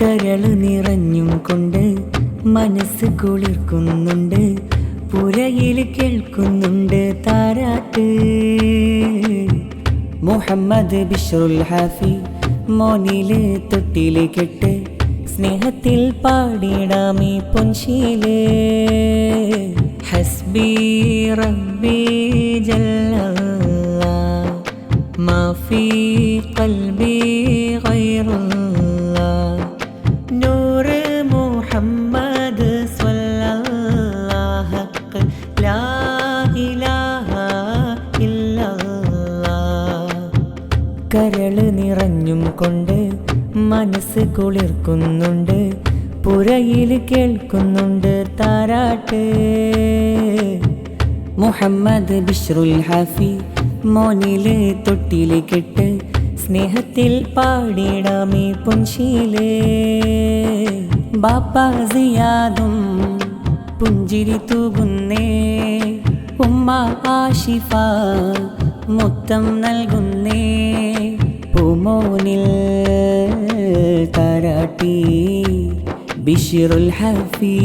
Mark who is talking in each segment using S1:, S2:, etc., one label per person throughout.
S1: കരള് നിറഞ്ഞും കൊണ്ട് മനസ്സ് കുളിർക്കുന്നുണ്ട്, പുരയിൽ കേൾക്കുന്നുണ്ട് താരാട്ട്. മുഹമ്മദ് ബിശ്റുൽ ഹാഫി മോനില് തൊട്ടില് കെട്ട്, സ്നേഹത്തിൽ പാടിടാമേ പൊൻശീല്. ഹസ്ബി റബ്ബി ജല്ലല്ലാഹ് മാഫി ഖൽബി ഗൈറുല്ലാഹ്, നൂറ് മുഹമ്മദ് സ്വല്ലല്ലാഹ് ലാ ഇലാഹ ഇല്ലല്ലാഹ്. കരള് നിറഞ്ഞും കൊണ്ട് മനസ്സ് കുളിർക്കുന്നുണ്ട്, പുരയിൽ കേൾക്കുന്നുണ്ട് താരാട്ട്. മുഹമ്മദ് ബിശ്റുൽ ഹാഫി മോനില് തൊട്ടില് കെട്ട്, സ്നേഹത്തിൽ പാടിടാമേ പൊൻശീല്. ബാപ്പ സിയാദും പുഞ്ചിരി തൂകുന്നേ, ഉമ്മ ആഷിഫ മുത്തം നൽകുന്നേ, പൂമോനിൽ താരാട്ടി. ബിശ്റുൽ ഹാഫി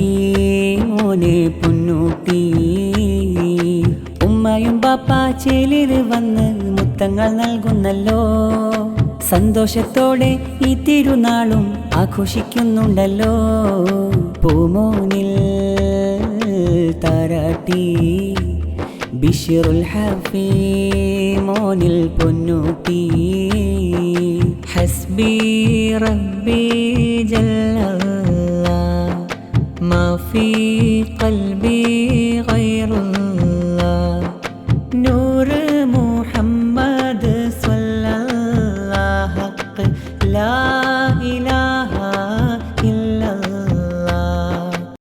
S1: മോനെ പൊന്നൂട്ടി, ഉമ്മയും ബാപ്പ ചേലിൽ വന്ന് മുത്തങ്ങൾ നൽകുന്നല്ലോ. സന്തോഷത്തോടെ ഈ തിരുനാളും ആഘോഷിക്കുന്നുണ്ടല്ലോ. പൂമോനിൽ താരാട്ടി, ബിശ്റുൽ ഹാഫി മോനിൽ പൊന്നൂട്ടി. ഹസ്ബി റബ്ബി ജല്ലല്ലാഹ് മാഫി ഖൽബി